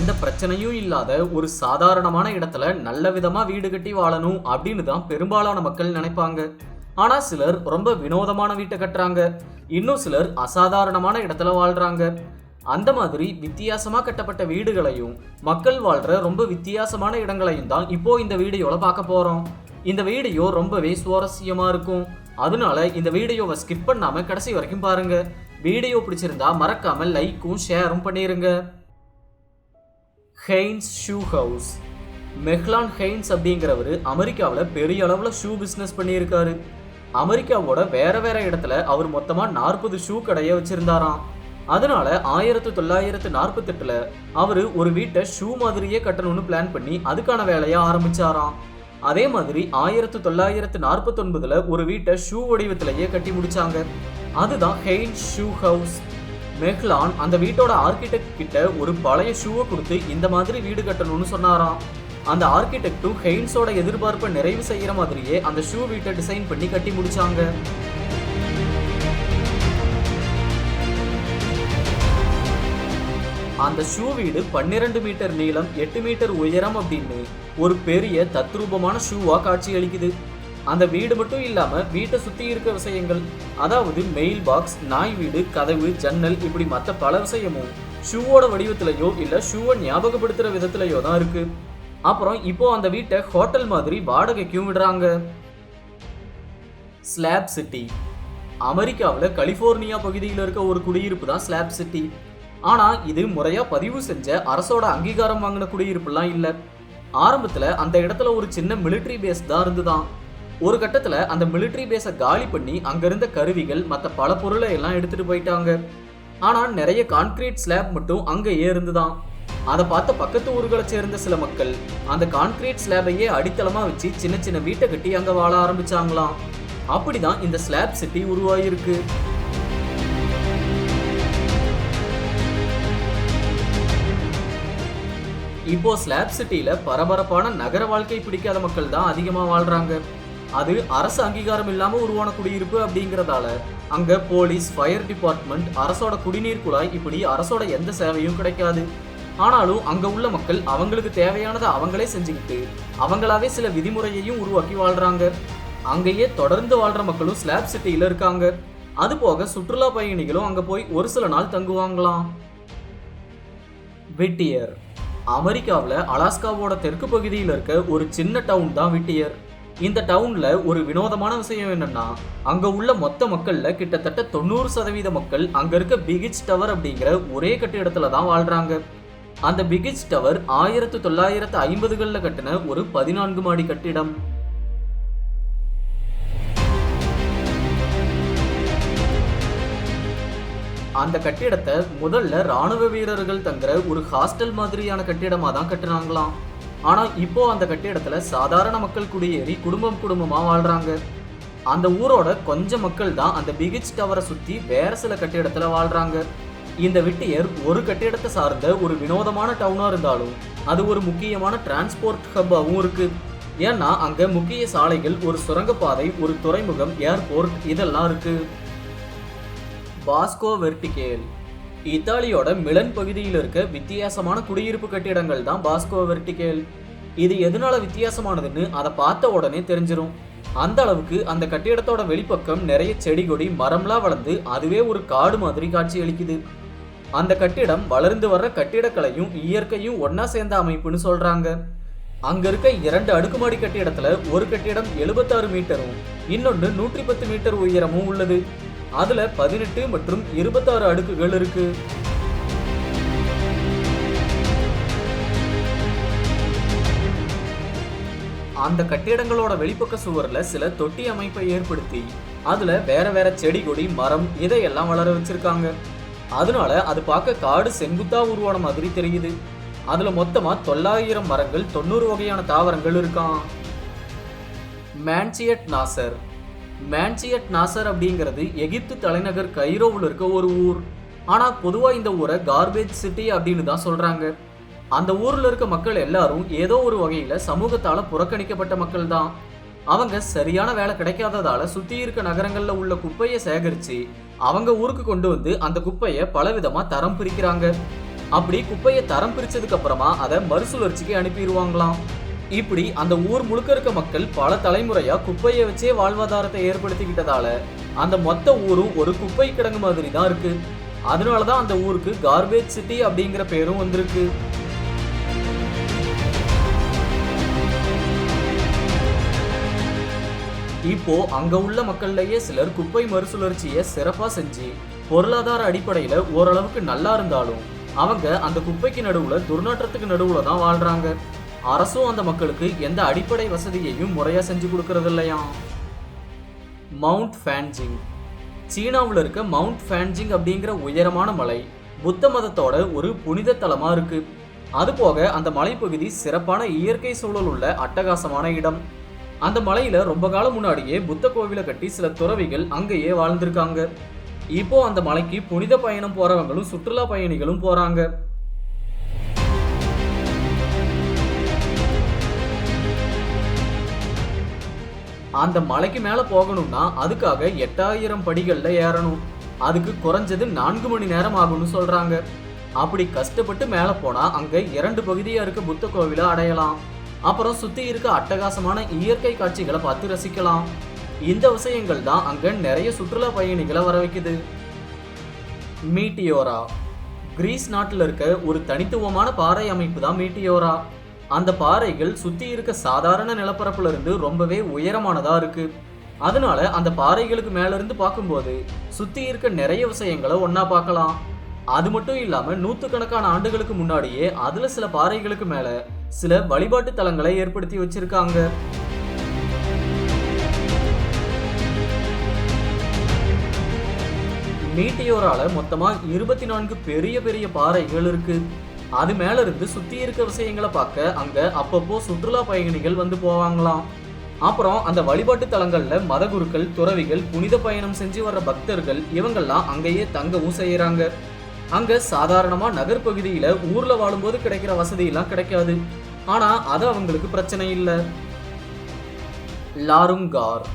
எந்த பிரச்சனையும் இல்லாத ஒரு சாதாரணமான இடத்துல நல்ல விதமா வீடு கட்டி வாழணும் அப்படின்னு தான் பெரும்பாலான மக்கள் நினைப்பாங்க. ஆனா சிலர் ரொம்ப வினோதமான வீட்டை கட்டுறாங்க, இன்னும் சிலர் அசாதாரணமான இடத்துல வாழ்றாங்க. அந்த மாதிரி வித்தியாசமா கட்டப்பட்ட வீடுகளையும் மக்கள் வாழ்ற ரொம்ப வித்தியாசமான இடங்களையும் தான் இப்போ இந்த வீடியோல பார்க்க போறோம். இந்த வீடியோ ரொம்பவே சுவாரஸ்யமா இருக்கும். அதனால இந்த வீடியோவை ஸ்கிப் பண்ணாம கடைசி வரைக்கும் பாருங்க. வீடியோ பிடிச்சிருந்தா மறக்காம லைக்கும் ஷேரும் பண்ணிருங்க. Heinz shoe house. Mehlan Heinz அப்படிங்கிறவர் அமெரிக்காவில் பெரிய அளவில் ஷூ பிஸ்னஸ் பண்ணியிருக்காரு. அமெரிக்காவோட வேற வேற இடத்துல அவர் மொத்தமாக 40 ஷூ கடையை வச்சிருந்தாராம். அதனால 1948 அவர் ஒரு வீட்டை ஷூ மாதிரியே கட்டணும்னு பிளான் பண்ணி அதுக்கான வேலையை ஆரம்பிச்சாராம். அதே மாதிரி 1949 ஒரு வீட்டை ஷூ வடிவத்திலேயே கட்டி முடிச்சாங்க. அதுதான் ஹெய்ன்ஸ் ஷூ ஹவுஸ். மெஹ்லான் அந்த வீட்டோட ஆர்கிடெக்ட் கிட்ட ஒரு பழைய ஷூவை கொடுத்து இந்த மாதிரி வீடு கட்டணும்னு சொன்னாராம். அந்த ஆர்கிடெக்டும் ஹெய்ன்ஸோட எதிர்பார்ப்பை நிறைவு செய்யற மாதிரியே அந்த ஷூ வீட்டை டிசைன் பண்ணி கட்டி முடிச்சாங்க. அந்த ஷூ வீடு 12 மீட்டர் நீளம், 8 மீட்டர் உயரம் அப்படின்னு ஒரு பெரிய தத்ரூபமான ஷூவா காட்சி அளிக்குது. அந்த வீடு மட்டும் இல்லாம வீட்டை சுத்தி இருக்க விஷயங்கள், அதாவது மெயில் பாக்ஸ், நாய் வீடு, கதவு, ஜன்னல், இப்படி மற்ற பல விஷயமும் ஷூவோட வடிவத்திலேயோ இல்ல ஷூவை ஞாபகப்படுத்துற விதத்திலேயோ தான் இருக்கு. அப்புறம் இப்போ அந்த வீட்டை ஹோட்டல் மாதிரி வாடகைக்கும் விடுறாங்க. Slab city. அமெரிக்காவில் கலிபோர்னியா பகுதியில் இருக்க ஒரு குடியிருப்பு தான் ஸ்லாப் சிட்டி. ஆனா இது முறையா பதிவு செஞ்ச அரசோட அங்கீகாரம் வாங்கின குடியிருப்புலாம் இல்ல. ஆரம்பத்துல அந்த இடத்துல ஒரு சின்ன மிலிட்டரி பேஸ் தான் இருந்துதான். ஒரு கட்டத்துல அந்த மிலிட்டரி பேஸை காலி பண்ணி அங்கிருந்த கருவிகள் மற்ற பல பொருளை எல்லாம் எடுத்துட்டு போயிட்டாங்க. ஆனா நிறைய கான்கிரீட் ஸ்லாப் மட்டும் அங்கேயே இருந்துதான். அதை பார்த்த பக்கத்து ஊர்களை சேர்ந்த சில மக்கள் அந்த கான்கிரீட் ஸ்லாபையே அடித்தளமா வச்சு சின்ன சின்ன வீட்டை கட்டி அங்க வாழ ஆரம்பிச்சாங்களாம். அப்படிதான் இந்த ஸ்லாப் சிட்டி உருவாயிருக்கு. இப்போ ஸ்லாப் சிட்டியில பரபரப்பான நகர வாழ்க்கை பிடிக்காத மக்கள் தான் அதிகமா வாழ்றாங்க. அது அரசு அங்கீகாரம் இல்லாம உருவான குடியிருப்பு அப்படிங்கறதால அங்க போலீஸ், ஃபயர் டிபார்ட்மெண்ட், அரசோட குடிநீர் குழாய், இப்படி அரசோட எந்த சேவையும் கிடைக்காது. ஆனாலும் அங்க உள்ள மக்கள் அவங்களுக்கு தேவையானதை அவங்களே செஞ்சுக்கிட்டு அவங்களாவே சில விதிமுறையையும் உருவாக்கி வாழ்றாங்க. அங்கேயே தொடர்ந்து வாழ்ற மக்களும் ஸ்லாப் சிட்டியில இருக்காங்க. அது போக சுற்றுலா பயணிகளும் அங்க போய் ஒரு சில நாள் தங்குவாங்களாம். விட்டியர். அமெரிக்காவில் அலாஸ்காவோட தெற்கு பகுதியில் இருக்க ஒரு சின்ன டவுன் தான் விட்டியர். இந்த டவுன்ல ஒரு வினோதமான விஷயம் என்னன்னா, அங்க உள்ள மொத்த மக்கள்ல கிட்டத்தட்ட 90% மக்கள் அங்க இருக்க பிகிச் டவர் அப்படிங்கிற ஒரே கட்டிடத்துல தான் வாழ்றாங்க. அந்த பிகிச் டவர் 1950களில் கட்டின ஒரு 14 மாடி கட்டிடம். அந்த கட்டிடத்தை முதல்ல ராணுவ வீரர்கள் தங்குற ஒரு ஹாஸ்டல் மாதிரியான கட்டிடமா தான் கட்டினாங்களாம். ஆனா இப்போ அந்த கட்டிடத்துல சாதாரண மக்கள் குடியேறி குடும்பம் குடும்பமா வாழ்றாங்க. அந்த ஊரோட கொஞ்சம் மக்கள் தான் அந்த பிகிச் டவரை சுத்தி வேற சில கட்டிடத்துல வாழ்றாங்க. இந்த விட்டியர் ஒரு கட்டிடத்தை சார்ந்த ஒரு வினோதமான டவுனா இருந்தாலும் அது ஒரு முக்கியமான டிரான்ஸ்போர்ட் ஹப்பாவும் இருக்கு. ஏன்னா அங்க முக்கிய சாலைகள், ஒரு சுரங்கப்பாதை, ஒரு துறைமுகம், ஏர்போர்ட் இதெல்லாம் இருக்கு. பாஸ்கோ வெர்டிகேல். இத்தாலியோட மிலன் பகுதியில் இருக்க வித்தியாசமான குடியிருப்பு கட்டிடங்கள் தான் பாஸ்கோ வெர்டிகேல். இது எதனால வித்தியாசமானதுன்னு அதை பார்த்த உடனே தெரிஞ்சிடும். அந்த அளவுக்கு அந்த கட்டிடத்தோட வெளிப்பக்கம் நிறைய செடி கொடி மரம்லாம் வளர்ந்து அதுவே ஒரு காடு மாதிரி காட்சி அளிக்குது. அந்த கட்டிடம் வளர்ந்து வர்ற கட்டிடக்கலையும் இயற்கையும் ஒன்னா சேர்ந்த அமைப்புன்னு சொல்றாங்க. அங்க இருக்க 2 அடுக்குமாடி கட்டிடத்துல ஒரு கட்டிடம் 76 மீட்டரும் இன்னொன்று 110 மீட்டர் உயரமும் உள்ளது. அதுல 18 மற்றும் 26 அடுக்குகள் இருக்கு. அந்த கட்டிடங்களோட வெளிப்பக்க சுவர்ல சில தொட்டி அமைப்பை ஏற்படுத்தி அதுல வேற வேற செடி கொடி மரம் இதையெல்லாம் வளர வச்சிருக்காங்க. அதனால அது பார்க்க காடு செங்குத்தா உருவான மாதிரி தெரியுது. அதுல மொத்தமா 900 மரங்கள், 90 வகையான தாவரங்கள் இருக்கான். மேன்சியட் நாசர். மேன்சியட் நாசர் அப்படிங்கிறது எகிப்து தலைநகர் கைரோவில் இருக்க ஒரு ஊர். ஆனா பொதுவா இந்த ஊரை கார்பேஜ் சிட்டி அப்படின்னு தான் சொல்றாங்க. அந்த ஊர்ல இருக்க மக்கள் எல்லாரும் ஏதோ ஒரு வகையில சமூகத்தால புறக்கணிக்கப்பட்ட மக்கள் தான். அவங்க சரியான வேலை கிடைக்காததால சுத்தி இருக்க நகரங்கள்ல உள்ள குப்பையை சேகரிச்சு அவங்க ஊருக்கு கொண்டு வந்து அந்த குப்பையை பலவிதமா தரம் பிரிக்கிறாங்க. அப்படி குப்பையை தரம் பிரிச்சதுக்கு அப்புறமா அதை மறுசுழற்சிக்கு அனுப்பிடுவாங்களாம். இப்படி அந்த ஊர் முழுக்க இருக்க மக்கள் பல தலைமுறையா குப்பையை வச்சே வாழ்வாதாரத்தை ஏற்படுத்திக்கிட்டதால அந்த மொத்த ஊரும் ஒரு குப்பை கிடங்கு மாதிரி தான் இருக்கு. அதனாலதான் அந்த ஊருக்கு கார்பேஜ் சிட்டி அப்படிங்கிற பேரும் வந்திருக்கு. இப்போ அங்க உள்ள மக்கள்லயே சிலர் குப்பை மறுசுழற்சியை சிறப்பா செஞ்சு பொருளாதார அடிப்படையில ஓரளவுக்கு நல்லா இருந்தாலும் அவங்க அந்த குப்பைக்கு நடுவுல துர்நாற்றத்துக்கு நடுவுல தான் வாழ்றாங்க. அரசும் அந்த மக்களுக்கு எந்த அடிப்படை வசதியையும் முறையா செஞ்சு கொடுக்கறது இல்லையா. மவுண்ட் ஃபேன்ஜிங். சீனாவில் இருக்க மவுண்ட் ஃபேன்ஜிங் அப்படிங்கிற உயரமான மலை புத்த மதத்தோட ஒரு புனித தலமா இருக்கு. அது போக அந்த மலைப்பகுதி சிறப்பான இயற்கை சூழல் உள்ள அட்டகாசமான இடம். அந்த மலையில ரொம்ப காலம் முன்னாடியே புத்த கோவிலை கட்டி சில துறவிகள் அங்கேயே வாழ்ந்திருக்காங்க. இப்போ அந்த மலைக்கு புனித பயணம் போறவங்களும் சுற்றுலா பயணிகளும் போறாங்க. அந்த மலைக்கு மேல போகணும்னா அதுக்காக 8000 படிகள்ல ஏறணும். அதுக்கு குறைஞ்சது 4 மணி நேரம் ஆகும்னு சொல்றாங்க. அப்படி கஷ்டப்பட்டு மேல போனா அங்க 2 பகுதியா இருக்க புத்த கோவிலை அடையலாம். அப்புறம் சுத்தி இருக்க அட்டகாசமான இயற்கை காட்சிகளை பார்த்து ரசிக்கலாம். இந்த விஷயங்கள் தான் அங்க நிறைய சுற்றுலா பயணிகளை வர வைக்குது. மீட்டியோரா. கிரீஸ் நாட்டில் இருக்க ஒரு தனித்துவமான பாறை அமைப்பு தான் மீட்டியோரா. அந்த பாறைகள் சுத்தி இருக்க சாதாரண நிலப்பரப்புல இருந்து ரொம்பவே உயரமானதா இருக்கு. அதனால அந்த பாறைகளுக்கு மேல இருந்து பார்க்கும்போது சுத்தி இருக்க நிறைய விஷயங்களை ஒன்னா பார்க்கலாம். அது மட்டும் இல்லாம நூற்றுக்கணக்கான ஆண்டுகளுக்கு முன்னாடியே அதுல சில பாறைகளுக்கு மேல சில வழிபாட்டு தலங்களை ஏற்படுத்தி வச்சிருக்காங்க. மீட்டியோரால மொத்தமா 24 பெரிய பெரிய பாறைகள் இருக்கு. அது மேல இருந்து சுத்தி இருக்க விஷயங்களை பார்க்க அங்க அப்பப்போ சுற்றுலா பயணிகள் வந்து போவாங்களாம். அப்புறம் அந்த வழிபாட்டு தலங்கள்ல மத குருக்கள், துறவிகள், புனித பயணம் செஞ்சு வர்ற பக்தர்கள் இவங்கெல்லாம் அங்கேயே தங்கவும் செய்யறாங்க. அங்க சாதாரணமா நகர்பகுதியில ஊர்ல வாழும்போது கிடைக்கிற வசதி எல்லாம் கிடைக்காது. ஆனா அது அவங்களுக்கு பிரச்சனை இல்லை. லாருங்கார்.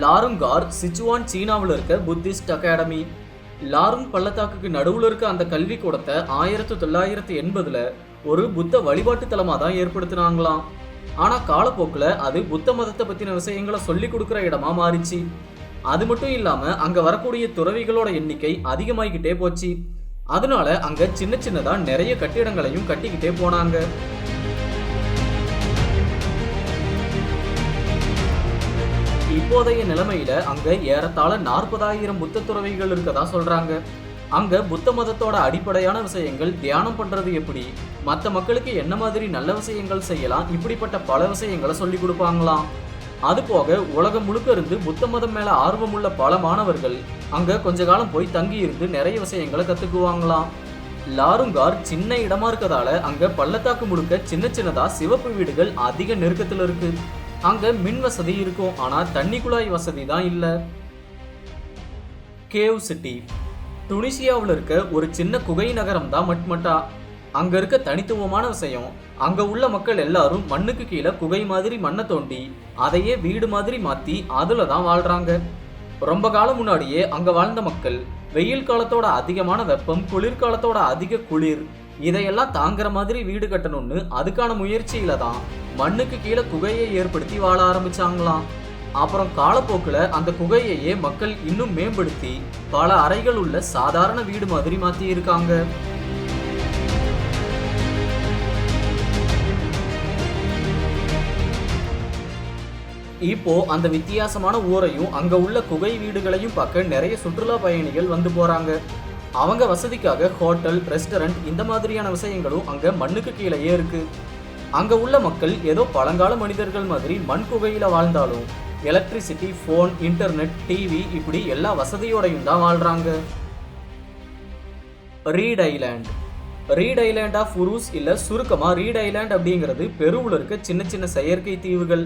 லாருங்கார் சிச்சுவான் சீனாவில் இருக்க புத்திஸ்ட் அகாடமி. லாருங் பள்ளத்தாக்குக்கு நடுவில் இருக்க அந்த கல்வி கூடத்தை 1980 ஒரு புத்த வழிபாட்டு தலமா தான் ஏற்படுத்தினாங்களாம். ஆனா காலப்போக்கில் அது புத்த மதத்தை பத்தின விஷயங்களை சொல்லி கொடுக்குற இடமா மாறிச்சு. அது மட்டும் இல்லாம அங்க வரக்கூடிய துறவிகளோட எண்ணிக்கை அதிகமாகிக்கிட்டே போச்சு. அதனால அங்க சின்ன சின்னதா நிறைய கட்டிடங்களையும் கட்டிக்கிட்டே போனாங்க. இப்போதைய நிலைமையில அங்க ஏறத்தாழ 40,000 புத்த துறவிகள் இருக்கதா சொல்றாங்க. அங்க புத்த மதத்தோட அடிப்படையான விஷயங்கள், தியானம் பண்றது எப்படி, மற்ற மக்களுக்கு என்ன மாதிரி நல்ல விஷயங்கள் செய்யலாம், இப்படிப்பட்ட பல விஷயங்களை சொல்லி கொடுப்பாங்களாம். அது போக உலகம் முழுக்க இருந்து புத்த மதம் மேல ஆர்வம் உள்ள பல மாணவர்கள் அங்க கொஞ்ச காலம் போய் தங்கி இருந்து நிறைய விஷயங்களை கத்துக்குவாங்களாம். லாருங்கார் சின்ன இடமா இருக்கதால அங்க பள்ளத்தாக்கு முழுக்க சின்ன சின்னதா சிவப்பு வீடுகள் அதிக நெருக்கத்துல இருக்கு. அங்க மின் வசதி இருக்கும், ஆனா தண்ணி குழாய் வசதி தான் இல்ல. Cave city. டுனிசியாவில் இருக்க ஒரு சின்ன குகை நகரம் தான் மட்மட்டா. அங்க இருக்க தனித்துவமான விஷயம், அங்க உள்ள மக்கள் எல்லாரும் மண்ணுக்கு கீழே குகை மாதிரி மண்ணை தோண்டி அதையே வீடு மாதிரி மாத்தி அதுல தான் வாழ்றாங்க. ரொம்ப காலம் முன்னாடியே அங்க வாழ்ந்த மக்கள் வெயில் காலத்தோட அதிகமான வெப்பம், குளிர்காலத்தோட அதிக குளிர் இதையெல்லாம் தாங்குற மாதிரி வீடு கட்டணும்னு அதுக்கான முயற்சியில தான் மண்ணுக்கு கீழே குகையை ஏற்படுத்தி வாழ ஆரம்பிச்சாங்களாம். அப்புறம் காலப்போக்கில் அந்த குகையையே மக்கள் இன்னும் மேம்படுத்தி பல அறைகள் உள்ள சாதாரண வீடு மாதிரி மாத்தி இருக்காங்க. இப்போ அந்த வித்தியாசமான ஊரையும் அங்க உள்ள குகை வீடுகளையும் பார்க்க நிறைய சுற்றுலா பயணிகள் வந்து போறாங்க. அவங்க வசதிக்காக ஹோட்டல், ரெஸ்டாரண்ட் இந்த மாதிரியான விஷயங்களும் அங்க மண்ணுக்கு கீழேயே இருக்கு. அங்க உள்ள மக்கள் ஏதோ பழங்கால மனிதர்கள் மாதிரி மண் குகையில வாழ்ந்தாலும் எலக்ட்ரிசிட்டி, போன், இன்டர்நெட், டிவி இப்படி எல்லா வசதியோடையும் தான் வாழ்றாங்க. Reed island. Reed island of Uros இல்ல சுருக்கமா ரீட் ஐலாண்ட் அப்படிங்கிறது பெருவுல இருக்க சின்ன சின்ன செயற்கை தீவுகள்.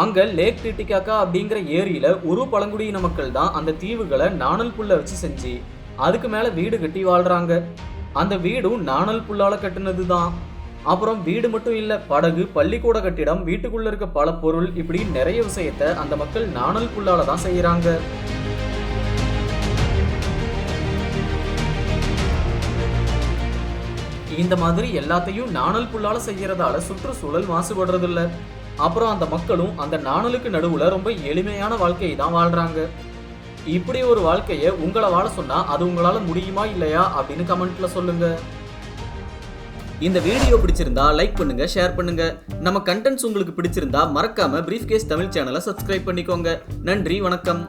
அங்க லேக் டிட்டிகாக்கா அப்படிங்கிற ஏரியில ஒரு பழங்குடியின மக்கள் தான் அந்த தீவுகளை நாணல் புல்ல வச்சு செஞ்சு அதுக்கு மேல வீடு கட்டி வாழ்றாங்க. அந்த வீடும் நாணல் புல்லால கட்டுனது தான். அப்புறம் வீடு மட்டும் இல்ல, படகு, பள்ளிக்கூட கட்டிடம், வீட்டுக்குள்ள இருக்க பல பொருள் இப்படி நிறைய விஷயத்த அந்த மக்கள் நாணல் புல்லால தான் செய்யறாங்க. இந்த மாதிரி எல்லாத்தையும் நாணல் புல்லால செய்யறதால சுற்றுச்சூழல் மாசுபடுறது இல்ல. அப்புறம் அந்த மக்களும் அந்த நாணலுக்கு நடுவுல ரொம்ப எளிமையான வாழ்க்கையை தான் வாழ்றாங்க. இப்படி ஒரு வாழ்க்கைய உங்களை வாழ சொன்னா அது உங்களால முடியுமா இல்லையா அப்படின்னு கமெண்ட்ல சொல்லுங்க. இந்த வீடியோ பிடிச்சிருந்தா லைக் பண்ணுங்க, ஷேர் பண்ணுங்க. நம்ம கண்டென்ட்ஸ் உங்களுக்கு பிடிச்சிருந்தா மறக்காம பிரீஃப் கேஸ் தமிழ் சேனலை சப்ஸ்கிரைப் பண்ணிக்கோங்க. நன்றி, வணக்கம்.